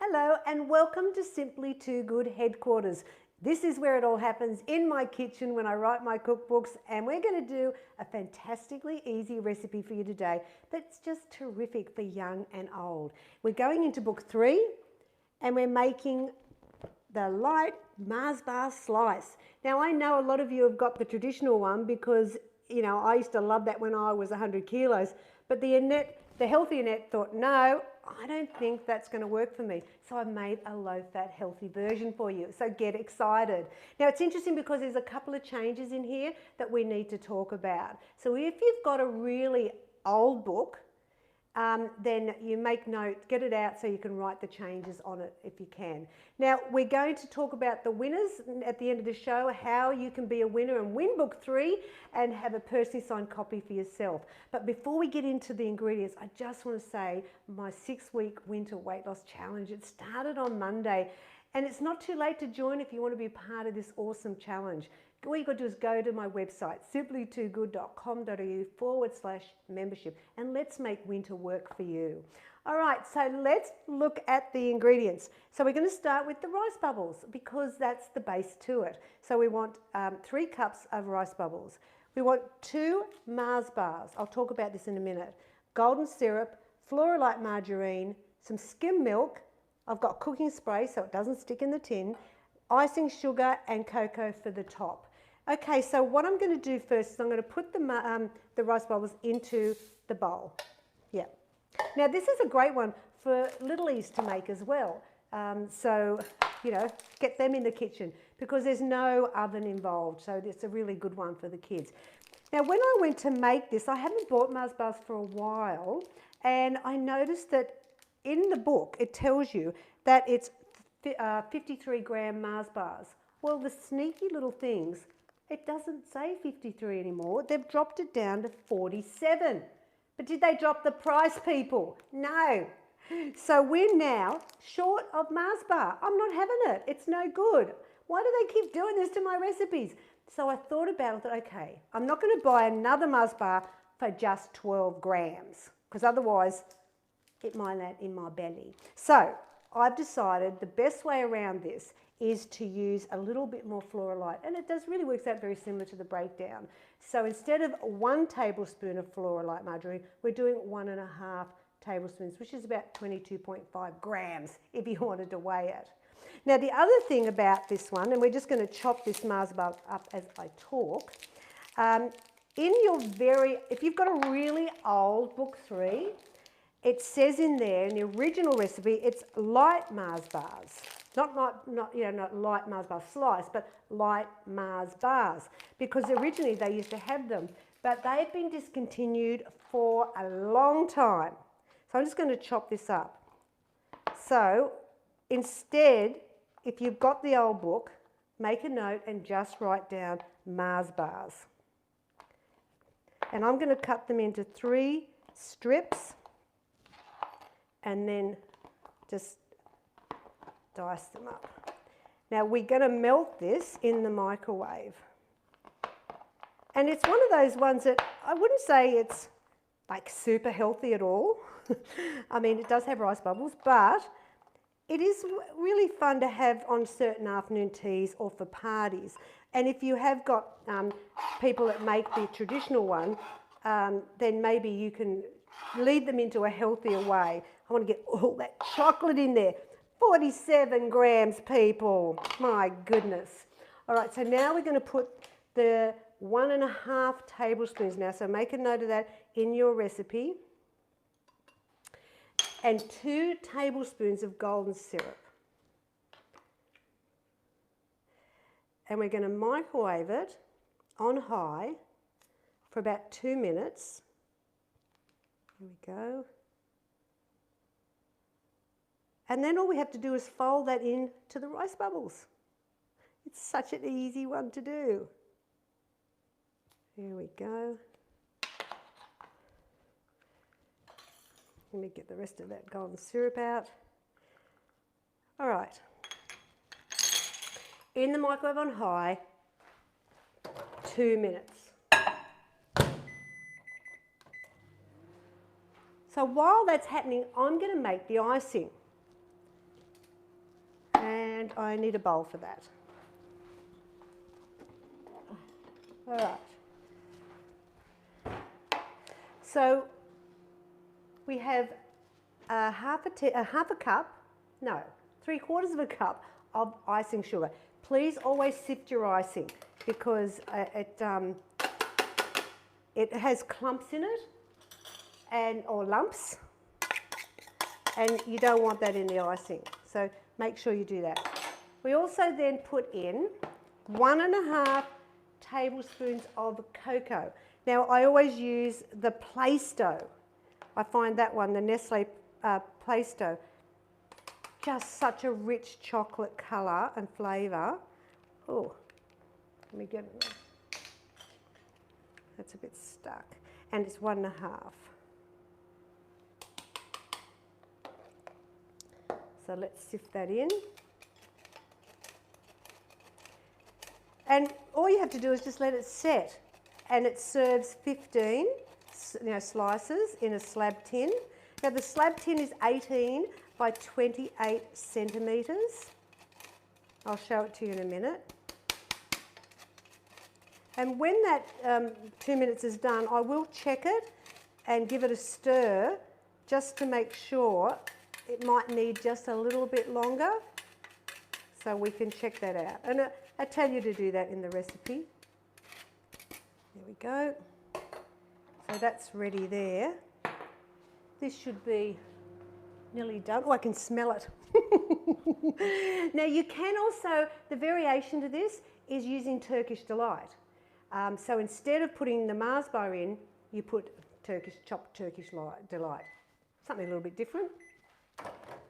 Hello and welcome to Simply Too Good headquarters. This is where it all happens in my kitchen when I write my cookbooks, and we're going to do a fantastically easy recipe for you today that's just terrific for young and old. We're going into book 3 and we're making the light Mars bar slice. Now I know a lot of you have got the traditional one because I used to love that when I was 100 kilos, but the healthy Annette thought, no, I don't think that's going to work for me. So I made a low-fat, healthy version for you. So get excited. Now it's interesting because there's a couple of changes in here that we need to talk about. So if you've got a really old book, then you make note, get it out so you can write the changes on it if you can. Now we're going to talk about the winners at the end of the show, how you can be a winner and win book 3 and have a personally signed copy for yourself. But before we get into the ingredients, I just want to say my 6-week winter weight loss challenge, it started on Monday, and it's not too late to join if you want to be part of this awesome challenge. All you've got to do is go to my website, simplytoogood.com.au/membership, and let's make winter work for you. All right, so let's look at the ingredients. So we're going to start with the rice bubbles because that's the base to it. So we want 3 cups of rice bubbles. We want 2 Mars bars. I'll talk about this in a minute. Golden syrup, Flora-Lite margarine, some skim milk. I've got cooking spray so it doesn't stick in the tin, icing sugar and cocoa for the top. Okay, so what I'm going to do first is I'm going to put the rice bubbles into the bowl. Yeah. Now this is a great one for littlies to make as well. Get them in the kitchen because there's no oven involved. So it's a really good one for the kids. Now when I went to make this, I haven't bought Mars bars for a while, and I noticed that in the book it tells you that it's 53 gram Mars bars. Well, the sneaky little things, it doesn't say 53 anymore. They've dropped it down to 47. But did they drop the price, people? No. So we're now short of Mars bar. I'm not having it. It's no good. Why do they keep doing this to my recipes? So I thought about it, that okay, I'm not going to buy another Mars bar for just 12 grams because otherwise it might land in my belly. So I've decided the best way around this is to use a little bit more Flora-Lite, and it does really works out very similar to the breakdown. So instead of 1 tablespoon of Flora-Lite margarine, we're doing 1.5 tablespoons, which is about 22.5 grams if you wanted to weigh it. Now the other thing about this one, and we're just going to chop this Mars bar up as I talk, if you've got a really old book 3, it says in there, in the original recipe, it's light Mars bars. Not light Mars bar slice, but light Mars bars. Because originally they used to have them, but they've been discontinued for a long time. So I'm just going to chop this up. So instead, if you've got the old book, make a note and just write down Mars bars. And I'm going to cut them into 3 strips and then just dice them up. Now we're going to melt this in the microwave. And it's one of those ones that I wouldn't say it's like super healthy at all. I mean, it does have rice bubbles, but it is really fun to have on certain afternoon teas or for parties. And if you have got people that make the traditional one, then maybe you can lead them into a healthier way. I want to get all that chocolate in there. 47 grams, people. My goodness. All right, so now we're going to put the 1.5 tablespoons now. So make a note of that in your recipe. And 2 tablespoons of golden syrup. And we're going to microwave it on high for about 2 minutes. Here we go. And then all we have to do is fold that into the rice bubbles. It's such an easy one to do. Here we go. Let me get the rest of that golden syrup out. All right. In the microwave on high, 2 minutes. So while that's happening, I'm going to make the icing. And I need a bowl for that. All right. So we have half a cup, no, 3/4 of a cup of icing sugar. Please always sift your icing because it has clumps in it or lumps, and you don't want that in the icing. So make sure you do that. We also then put in 1.5 tablespoons of cocoa. Now I always use the Play-Doh. I find that one, the Nestle Play-Doh, just such a rich chocolate colour and flavour. Oh, let me get it. That's a bit stuck. And it's 1.5. So let's sift that in. And all you have to do is just let it set. And it serves 15 slices in a slab tin. Now the slab tin is 18 by 28 centimetres. I'll show it to you in a minute. And when that 2 minutes is done, I will check it and give it a stir just to make sure. It might need just a little bit longer, so we can check that out. And I tell you to do that in the recipe. There we go. So that's ready there. This should be nearly done. Oh, I can smell it. Now you can also, the variation to this is using Turkish Delight. So instead of putting the Mars bar in, you put chopped Turkish Delight. Something a little bit different.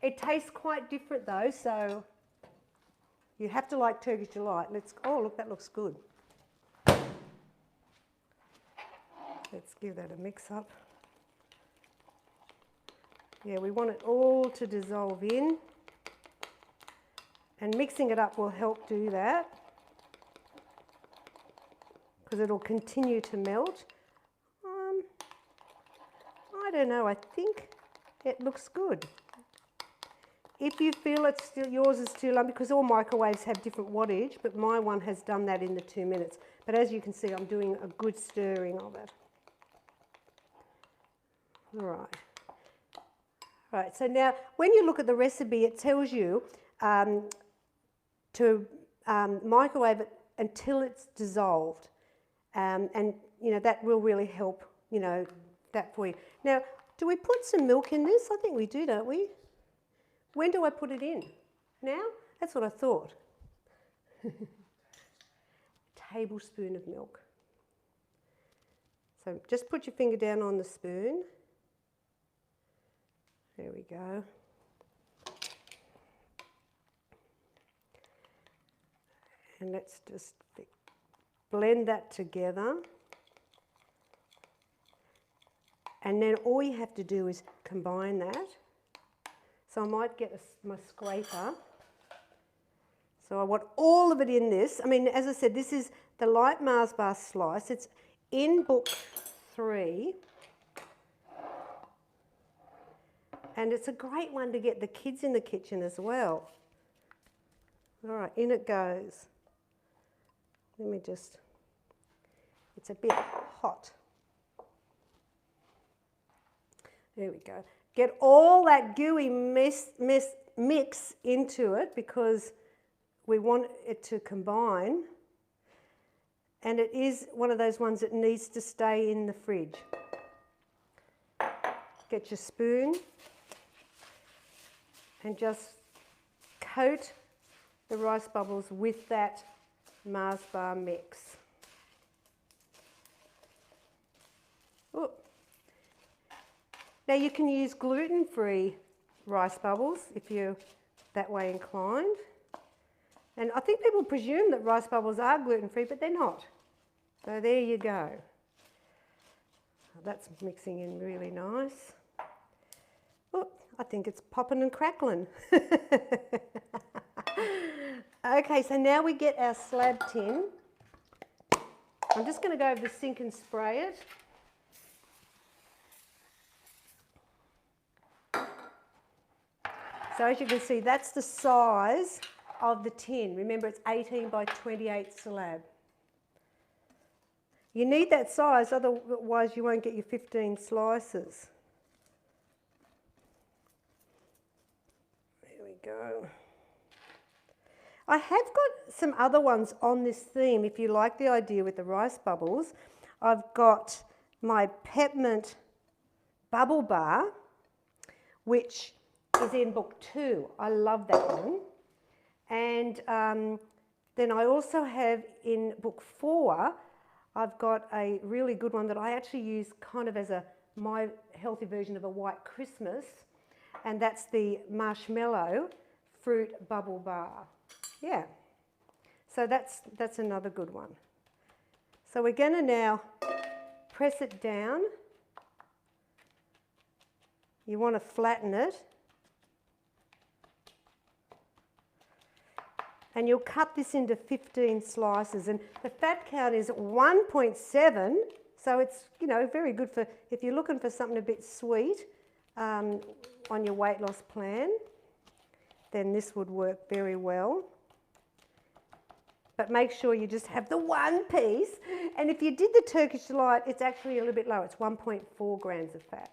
It tastes quite different though, so you have to like Turkish Delight. Oh look, that looks good. Let's give that a mix up. Yeah, we want it all to dissolve in, and mixing it up will help do that because it'll continue to melt. I don't know, I think it looks good. If you feel yours is too long, because all microwaves have different wattage, but my one has done that in the 2 minutes. But as you can see, I'm doing a good stirring of it. All right. All right, so now when you look at the recipe, it tells you to microwave it until it's dissolved. And, that will really help, that for you. Now, do we put some milk in this? I think we do, don't we? When do I put it in? Now? That's what I thought. Tablespoon of milk. So just put your finger down on the spoon. There we go. And let's just blend that together. And then all you have to do is combine that. So I might get my scraper. So I want all of it in this. I mean, as I said, this is the light Mars bar slice. It's in book 3. And it's a great one to get the kids in the kitchen as well. All right, in it goes. Let me just, it's a bit hot. There we go. Get all that gooey mix into it because we want it to combine. And it is one of those ones that needs to stay in the fridge. Get your spoon and just coat the rice bubbles with that Mars bar mix. Ooh. Now you can use gluten-free rice bubbles if you're that way inclined. And I think people presume that rice bubbles are gluten-free, but they're not. So there you go. That's mixing in really nice. Oh, I think it's popping and crackling. Okay, so now we get our slab tin. I'm just going to go over the sink and spray it. So as you can see, that's the size of the tin. Remember, it's 18 by 28 slab. You need that size, otherwise you won't get your 15 slices. There we go. I have got some other ones on this theme, if you like the idea with the rice bubbles. I've got my peppermint bubble bar, which is in book 2. I love that one. And then I also have in book 4, I've got a really good one that I actually use kind of as my healthy version of a white Christmas, and that's the Marshmallow fruit bubble bar. Yeah, so that's another good one. So we're going to now press it down. You want to flatten it. And you'll cut this into 15 slices. And the fat count is 1.7, so it's, you know, very good for if you're looking for something a bit sweet on your weight loss plan, then this would work very well. But make sure you just have the one piece. And if you did the Turkish Delight, it's actually a little bit lower. It's 1.4 grams of fat.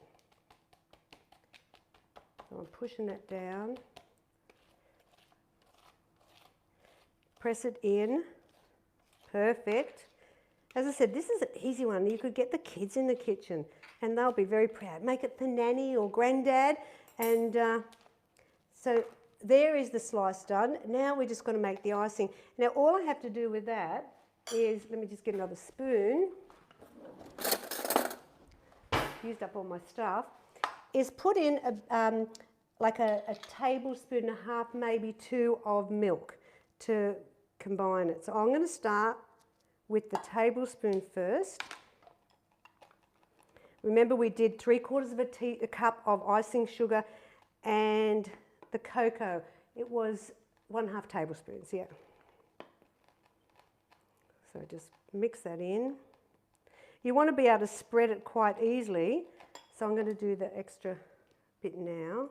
So I'm pushing that down. Press it in. Perfect. As I said, this is an easy one. You could get the kids in the kitchen and they'll be very proud. Make it for Nanny or Granddad. And so there is the slice done. Now we're just going to make the icing. Now all I have to do with that is, let me just get another spoon. Used up all my stuff. Is put in like a tablespoon and a half, maybe 2 of milk to combine it. So I'm going to start with the tablespoon first. Remember we did 3/4 of a cup of icing sugar and the cocoa. It was 1/2 tablespoons, yeah. So just mix that in. You want to be able to spread it quite easily, so I'm going to do the extra bit now.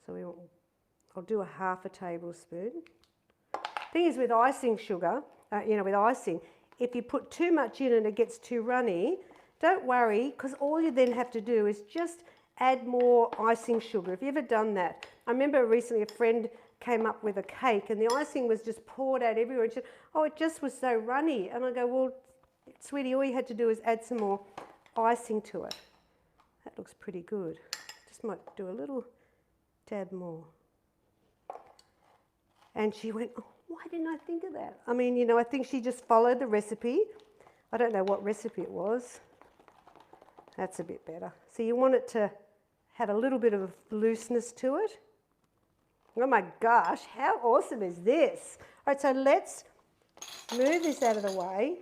So I'll do 1/2 tablespoon. Thing is with icing sugar, with icing, if you put too much in and it gets too runny, don't worry, because all you then have to do is just add more icing sugar. Have you ever done that? I remember recently a friend came up with a cake and the icing was just poured out everywhere. And she said, oh, it just was so runny. And I go, well, sweetie, all you had to do is add some more icing to it. That looks pretty good. Just might do a little dab more. And she went, oh, why didn't I think of that? I mean, I think she just followed the recipe. I don't know what recipe it was. That's a bit better. So you want it to have a little bit of looseness to it. Oh my gosh, how awesome is this? All right, so let's move this out of the way.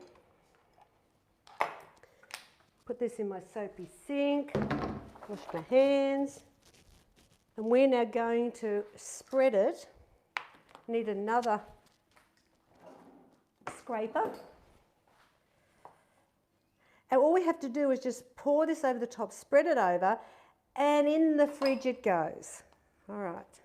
Put this in my soapy sink, wash my hands. And we're now going to spread it. Need another scraper. And all we have to do is just pour this over the top, spread it over, and in the fridge it goes. All right.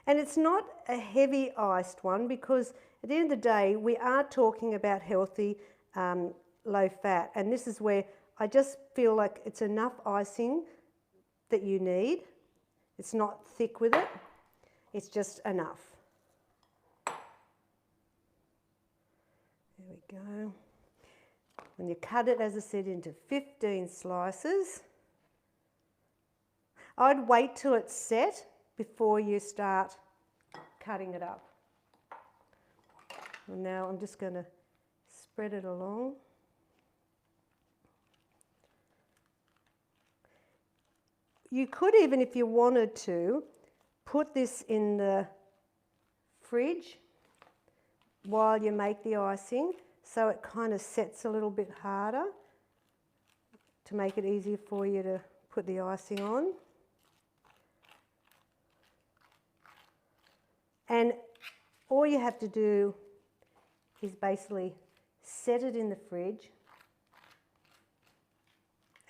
And it's not a heavy iced one because at the end of the day, we are talking about healthy, low fat. And this is where I just feel like it's enough icing that you need. It's not thick with it. It's just enough. There we go. And you cut it, as I said, into 15 slices. I'd wait till it's set before you start cutting it up. And now I'm just going to spread it along. You could even, if you wanted to, put this in the fridge while you make the icing, so it kind of sets a little bit harder to make it easier for you to put the icing on. And all you have to do is basically set it in the fridge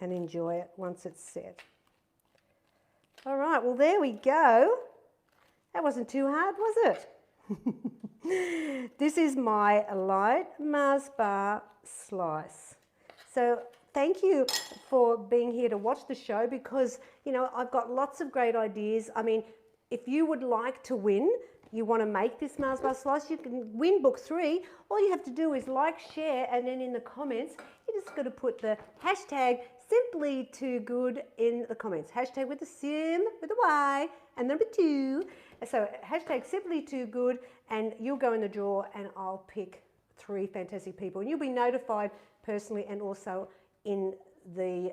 and enjoy it once it's set. All right, well, there we go. That wasn't too hard, was it? This is my light Mars bar slice. So thank you for being here to watch the show because, you know, I've got lots of great ideas. I mean, if you would like to win, you want to make this Mars bar slice, you can win book 3. All you have to do is like, share, and then in the comments, you just got to put the hashtag Symply Too Good in the comments. Hashtag with the sim, with a Y, and number 2. So hashtag Symply Too Good, and you'll go in the draw and I'll pick 3 fantastic people. And you'll be notified personally and also in the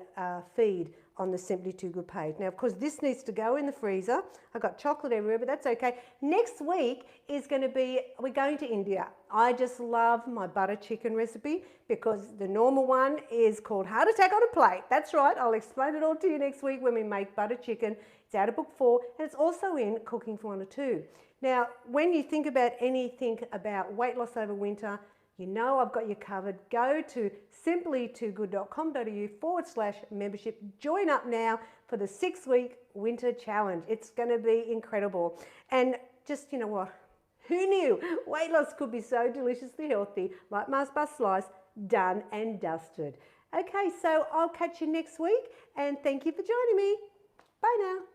feed on the Symply Too Good page. Now, of course, this needs to go in the freezer. I've got chocolate everywhere, but that's okay. Next week is going to be, we're going to India. I just love my butter chicken recipe because the normal one is called Heart Attack on a Plate. That's right. I'll explain it all to you next week when we make butter chicken. It's out of book 4 and it's also in Cooking for 1 or 2. Now, when you think about anything about weight loss over winter, you know I've got you covered. Go to simplytoogood.com.au/membership. Join up now for the 6-week winter challenge. It's going to be incredible. And just, you know what? Who knew weight loss could be so deliciously healthy, like Mars bar slice, done and dusted. Okay, so I'll catch you next week and thank you for joining me. Bye now.